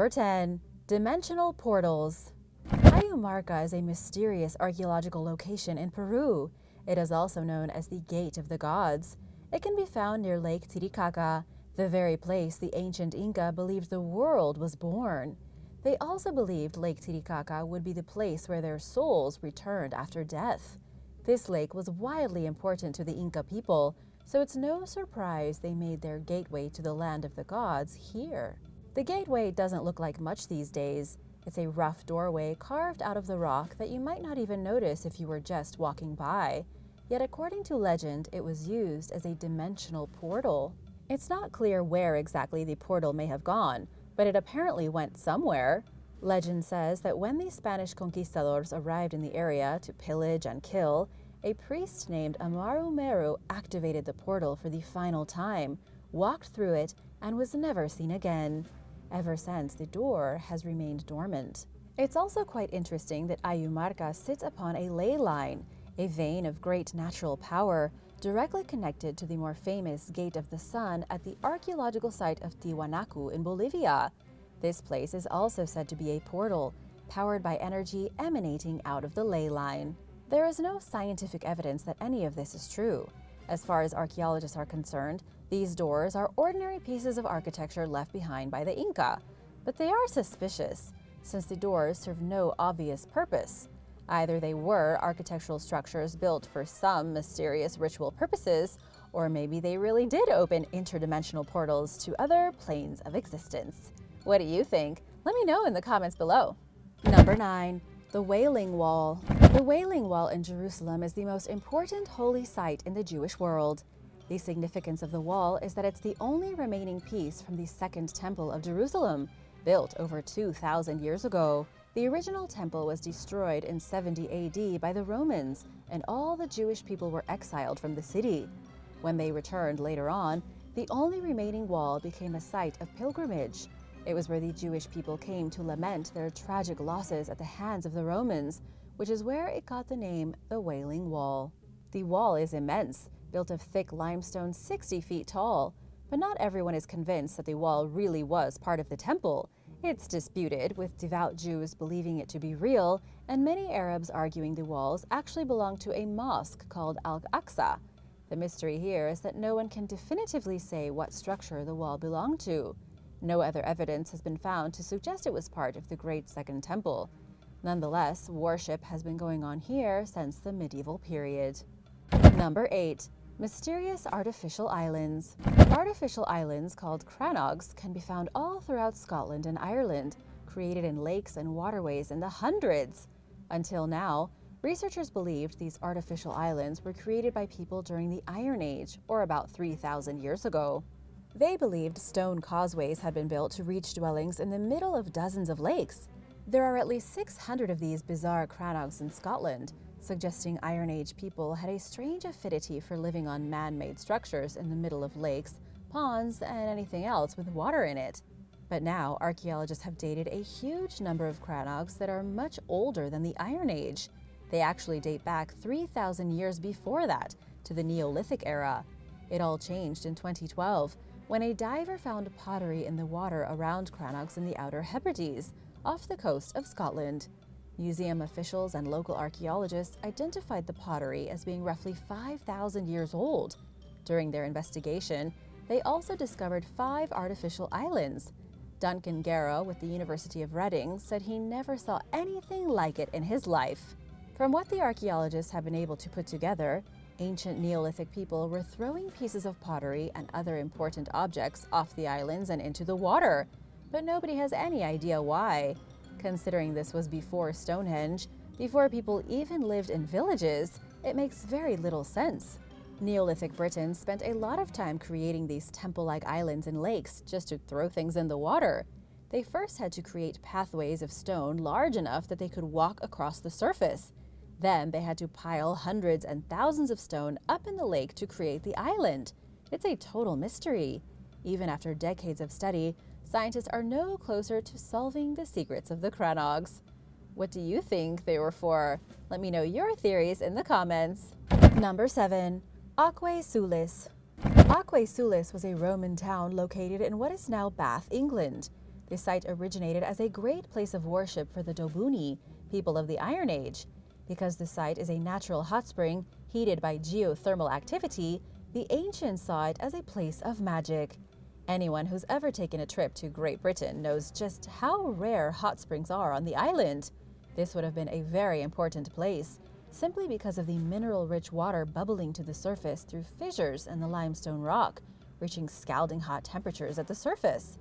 Number 10. Dimensional portals. Ayumarca is a mysterious archaeological location in Peru. It is also known as the Gate of the Gods. It can be found near Lake Titicaca, the very place the ancient Inca believed the world was born. They also believed Lake Titicaca would be the place where their souls returned after death. This lake was wildly important to the Inca people, so it's no surprise they made their gateway to the land of the gods here. The gateway doesn't look like much these days. It's a rough doorway carved out of the rock that you might not even notice if you were just walking by. Yet according to legend, it was used as a dimensional portal. It's not clear where exactly the portal may have gone, but it apparently went somewhere. Legend says that when the Spanish conquistadors arrived in the area to pillage and kill, a priest named Amaru Meru activated the portal for the final time, walked through it, and was never seen again. Ever since, the door has remained dormant. It's also quite interesting that Ayumarca sits upon a ley line, a vein of great natural power, directly connected to the more famous Gate of the Sun at the archaeological site of Tiwanaku in Bolivia. This place is also said to be a portal, powered by energy emanating out of the ley line. There is no scientific evidence that any of this is true. As far as archaeologists are concerned, these doors are ordinary pieces of architecture left behind by the Inca, but they are suspicious, since the doors serve no obvious purpose. Either they were architectural structures built for some mysterious ritual purposes, or maybe they really did open interdimensional portals to other planes of existence. What do you think? Let me know in the comments below. Number 9. The Wailing Wall. The Wailing Wall in Jerusalem is the most important holy site in the Jewish world. The significance of the wall is that it's the only remaining piece from the Second Temple of Jerusalem, built over 2,000 years ago. The original temple was destroyed in 70 AD by the Romans, and all the Jewish people were exiled from the city. When they returned later on, the only remaining wall became a site of pilgrimage. It was where the Jewish people came to lament their tragic losses at the hands of the Romans, which is where it got the name the Wailing Wall. The wall is immense, built of thick limestone 60 feet tall, but not everyone is convinced that the wall really was part of the temple. It's disputed, with devout Jews believing it to be real, and many Arabs arguing the walls actually belong to a mosque called Al-Aqsa. The mystery here is that no one can definitively say what structure the wall belonged to. No other evidence has been found to suggest it was part of the Great Second Temple. Nonetheless, worship has been going on here since the medieval period. Number 8. Mysterious artificial islands. Artificial islands called crannogs can be found all throughout Scotland and Ireland, created in lakes and waterways in the hundreds. Until now, researchers believed these artificial islands were created by people during the Iron Age, or about 3,000 years ago. They believed stone causeways had been built to reach dwellings in the middle of dozens of lakes. There are at least 600 of these bizarre crannogs in Scotland, suggesting Iron Age people had a strange affinity for living on man-made structures in the middle of lakes, ponds, and anything else with water in it. But now, archaeologists have dated a huge number of crannogs that are much older than the Iron Age. They actually date back 3,000 years before that, to the Neolithic era. It all changed in 2012, when a diver found pottery in the water around crannogs in the Outer Hebrides, off the coast of Scotland. Museum officials and local archaeologists identified the pottery as being roughly 5,000 years old. During their investigation, they also discovered 5 artificial islands. Duncan Garrow with the University of Reading said he never saw anything like it in his life. From what the archaeologists have been able to put together, ancient Neolithic people were throwing pieces of pottery and other important objects off the islands and into the water, but nobody has any idea why. Considering this was before Stonehenge, before people even lived in villages, it makes very little sense. Neolithic Britons spent a lot of time creating these temple-like islands and lakes just to throw things in the water. They first had to create pathways of stone large enough that they could walk across the surface. Then they had to pile hundreds and thousands of stone up in the lake to create the island. It's a total mystery. Even after decades of study, scientists are no closer to solving the secrets of the crannogs. What do you think they were for? Let me know your theories in the comments. Number 7. Aquae Sulis. Aquae Sulis was a Roman town located in what is now Bath, England. The site originated as a great place of worship for the Dobuni, people of the Iron Age. Because the site is a natural hot spring heated by geothermal activity, the ancients saw it as a place of magic. Anyone who's ever taken a trip to Great Britain knows just how rare hot springs are on the island. This would have been a very important place, simply because of the mineral-rich water bubbling to the surface through fissures in the limestone rock, reaching scalding hot temperatures at the surface.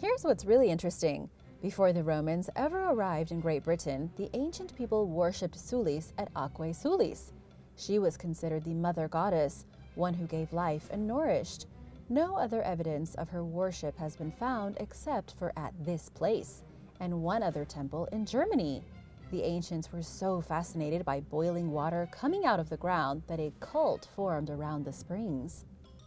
Here's what's really interesting. Before the Romans ever arrived in Great Britain, the ancient people worshipped Sulis at Aquae Sulis. She was considered the mother goddess, one who gave life and nourished. No other evidence of her worship has been found except for at this place, and one other temple in Germany. The ancients were so fascinated by boiling water coming out of the ground that a cult formed around the springs.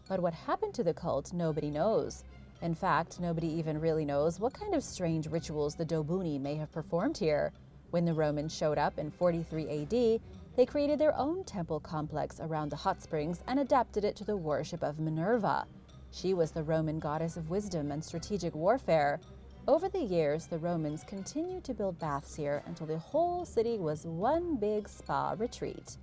But what happened to the cult, nobody knows. In fact, nobody even really knows what kind of strange rituals the Dobuni may have performed here. When the Romans showed up in 43 AD, they created their own temple complex around the hot springs and adapted it to the worship of Minerva. She was the Roman goddess of wisdom and strategic warfare. Over the years, the Romans continued to build baths here until the whole city was one big spa retreat.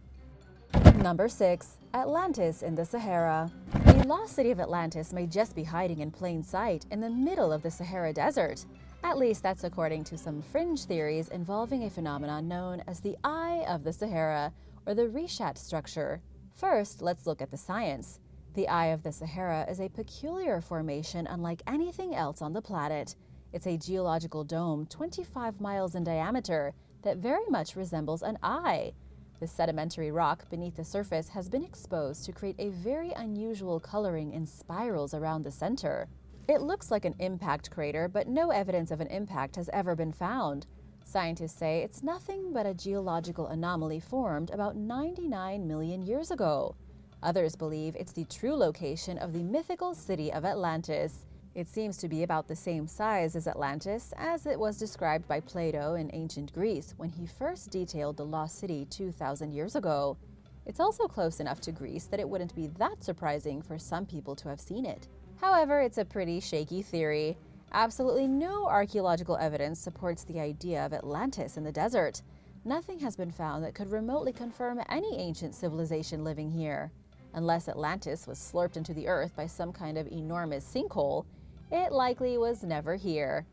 Number 6. Atlantis in the Sahara. The lost city of Atlantis may just be hiding in plain sight in the middle of the Sahara Desert. At least that's according to some fringe theories involving a phenomenon known as the Eye of the Sahara, or the Rishat structure. First, let's look at the science. The Eye of the Sahara is a peculiar formation unlike anything else on the planet. It's a geological dome 25 miles in diameter that very much resembles an eye. The sedimentary rock beneath the surface has been exposed to create a very unusual coloring in spirals around the center. It looks like an impact crater, but no evidence of an impact has ever been found. Scientists say it's nothing but a geological anomaly formed about 99 million years ago. Others believe it's the true location of the mythical city of Atlantis. It seems to be about the same size as Atlantis as it was described by Plato in ancient Greece when he first detailed the lost city 2,000 years ago. It's also close enough to Greece that it wouldn't be that surprising for some people to have seen it. However, it's a pretty shaky theory. Absolutely no archaeological evidence supports the idea of Atlantis in the desert. Nothing has been found that could remotely confirm any ancient civilization living here. Unless Atlantis was slurped into the earth by some kind of enormous sinkhole, it likely was never here.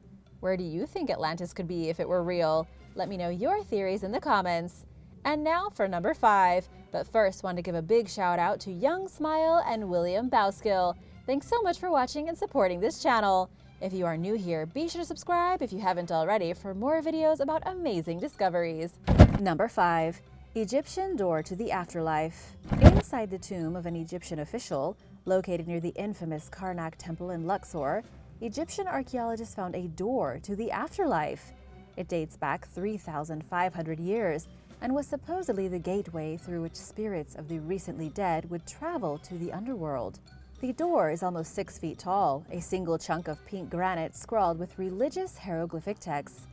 Where do you think Atlantis could be if it were real? Let me know your theories in the comments. And now for number 5. But first, want to give a big shout out to Young Smile and William Bowskill. Thanks so much for watching and supporting this channel. If you are new here, be sure to subscribe if you haven't already for more videos about amazing discoveries. Number 5. Egyptian door to the afterlife. Inside the tomb of an Egyptian official, located near the infamous Karnak Temple in Luxor, Egyptian archaeologists found a door to the afterlife. It dates back 3,500 years and was supposedly the gateway through which spirits of the recently dead would travel to the underworld. The door is almost 6 feet tall, a single chunk of pink granite scrawled with religious hieroglyphic texts.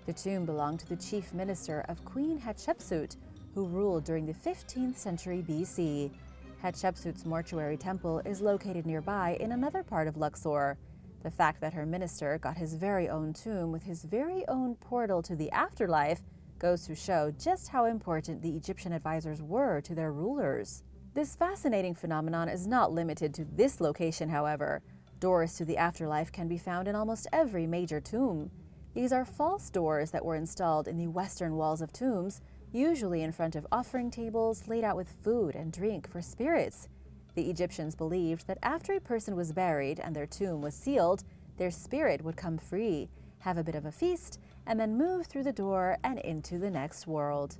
The tomb belonged to the chief minister of Queen Hatshepsut, who ruled during the 15th century BC. Hatshepsut's mortuary temple is located nearby in another part of Luxor. The fact that her minister got his very own tomb with his very own portal to the afterlife goes to show just how important the Egyptian advisors were to their rulers. This fascinating phenomenon is not limited to this location, however. Doors to the afterlife can be found in almost every major tomb. These are false doors that were installed in the western walls of tombs, usually in front of offering tables laid out with food and drink for spirits. The Egyptians believed that after a person was buried and their tomb was sealed, their spirit would come free, have a bit of a feast, and then move through the door and into the next world.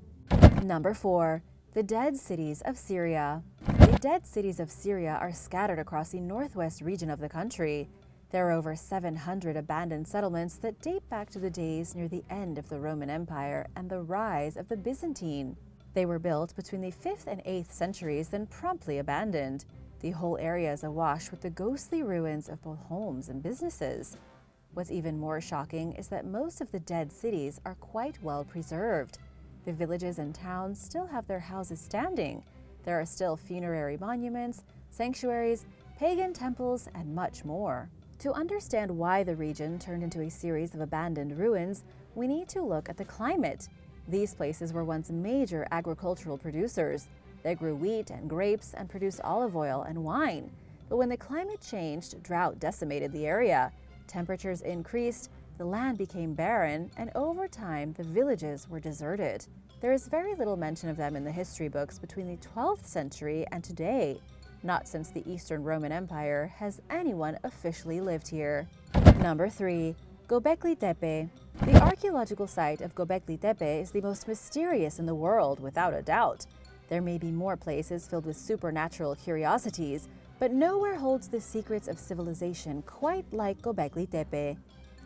Number 4. The Dead Cities of Syria. The dead cities of Syria are scattered across the northwest region of the country. There are over 700 abandoned settlements that date back to the days near the end of the Roman Empire and the rise of the Byzantine. They were built between the 5th and 8th centuries, then promptly abandoned. The whole area is awash with the ghostly ruins of both homes and businesses. What's even more shocking is that most of the dead cities are quite well preserved. The villages and towns still have their houses standing. There are still funerary monuments, sanctuaries, pagan temples, and much more. To understand why the region turned into a series of abandoned ruins, we need to look at the climate. These places were once major agricultural producers. They grew wheat and grapes and produced olive oil and wine. But when the climate changed, drought decimated the area. Temperatures increased, the land became barren, and over time, the villages were deserted. There is very little mention of them in the history books between the 12th century and today. Not since the Eastern Roman Empire has anyone officially lived here. Number 3. Gobekli Tepe. The archaeological site of Gobekli Tepe is the most mysterious in the world, without a doubt. There may be more places filled with supernatural curiosities, but nowhere holds the secrets of civilization quite like Gobekli Tepe.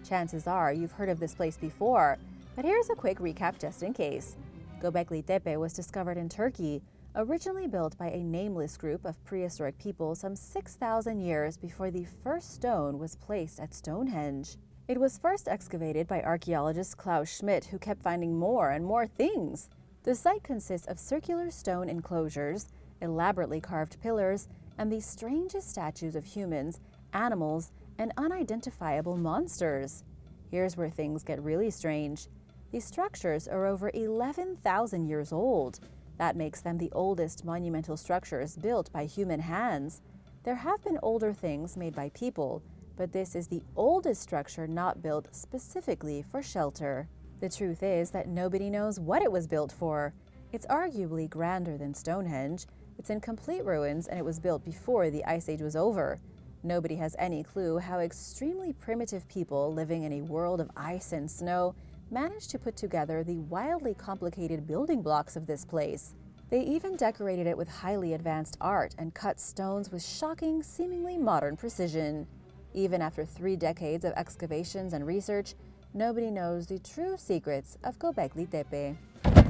Chances are you've heard of this place before, but here's a quick recap just in case. Gobekli Tepe was discovered in Turkey, originally built by a nameless group of prehistoric people some 6,000 years before the first stone was placed at Stonehenge. It was first excavated by archaeologist Klaus Schmidt, who kept finding more and more things. The site consists of circular stone enclosures, elaborately carved pillars, and the strangest statues of humans, animals, and unidentifiable monsters. Here's where things get really strange. These structures are over 11,000 years old. That makes them the oldest monumental structures built by human hands. There have been older things made by people, but this is the oldest structure not built specifically for shelter. The truth is that nobody knows what it was built for. It's arguably grander than Stonehenge. It's in complete ruins, and it was built before the Ice Age was over. Nobody has any clue how extremely primitive people living in a world of ice and snow managed to put together the wildly complicated building blocks of this place. They even decorated it with highly advanced art and cut stones with shocking, seemingly modern precision. Even after 3 decades of excavations and research, nobody knows the true secrets of Gobekli Tepe.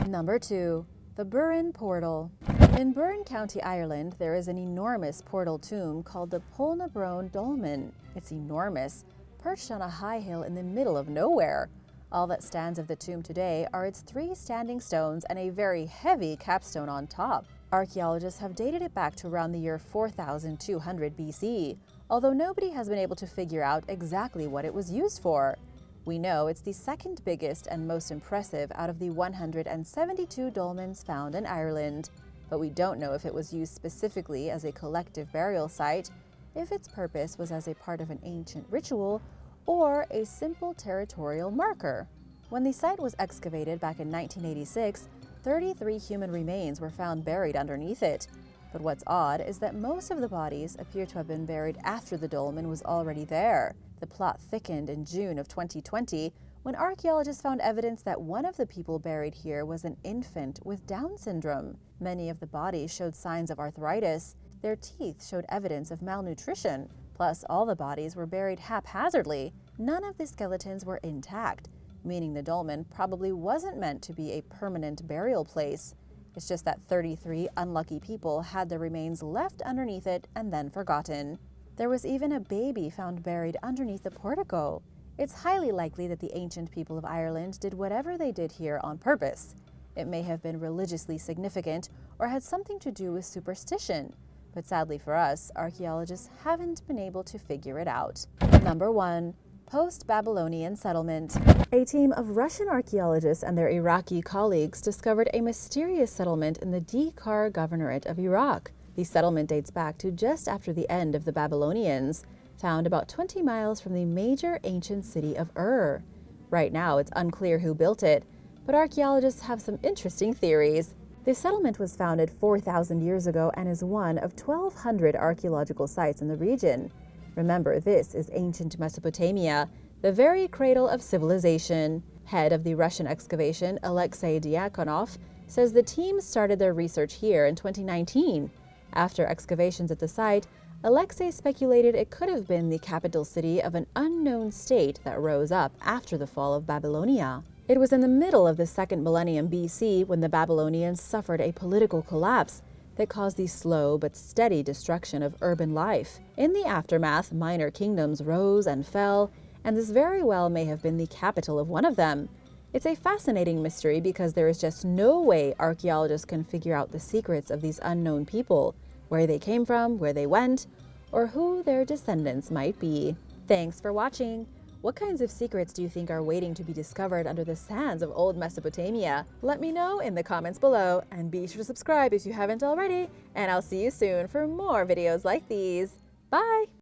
Number 2. The Burren Portal. In Burren County, Ireland, there is an enormous portal tomb called the Polnabrone Dolmen. It's enormous, perched on a high hill in the middle of nowhere. All that stands of the tomb today are its 3 standing stones and a very heavy capstone on top. Archaeologists have dated it back to around the year 4200 BC, although nobody has been able to figure out exactly what it was used for. We know it's the second biggest and most impressive out of the 172 dolmens found in Ireland, but we don't know if it was used specifically as a collective burial site, if its purpose was as a part of an ancient ritual, or a simple territorial marker. When the site was excavated back in 1986, 33 human remains were found buried underneath it. But what's odd is that most of the bodies appear to have been buried after the dolmen was already there. The plot thickened in June of 2020 when archaeologists found evidence that one of the people buried here was an infant with Down syndrome. Many of the bodies showed signs of arthritis. Their teeth showed evidence of malnutrition. Plus, all the bodies were buried haphazardly. None of the skeletons were intact, meaning the dolmen probably wasn't meant to be a permanent burial place. It's just that 33 unlucky people had their remains left underneath it and then forgotten. There was even a baby found buried underneath the portico. It's highly likely that the ancient people of Ireland did whatever they did here on purpose. It may have been religiously significant or had something to do with superstition. But sadly for us, archaeologists haven't been able to figure it out. Number 1. PostBabylonian Settlement. A team of Russian archaeologists and their Iraqi colleagues discovered a mysterious settlement in the Dekar Governorate of Iraq. The settlement dates back to just after the end of the Babylonians, found about 20 miles from the major ancient city of Ur. Right now, it's unclear who built it, but archaeologists have some interesting theories. The settlement was founded 4,000 years ago and is one of 1,200 archaeological sites in the region. Remember, this is ancient Mesopotamia, the very cradle of civilization. Head of the Russian excavation, Alexei Diakonov, says the team started their research here in 2019. After excavations at the site, Alexei speculated it could have been the capital city of an unknown state that rose up after the fall of Babylonia. It was in the middle of the 2nd millennium BC when the Babylonians suffered a political collapse that caused the slow but steady destruction of urban life. In the aftermath, minor kingdoms rose and fell, and this very well may have been the capital of one of them. It's a fascinating mystery because there is just no way archaeologists can figure out the secrets of these unknown people, where they came from, where they went, or who their descendants might be. Thanks for watching! What kinds of secrets do you think are waiting to be discovered under the sands of old Mesopotamia? Let me know in the comments below, and be sure to subscribe if you haven't already, and I'll see you soon for more videos like these. Bye!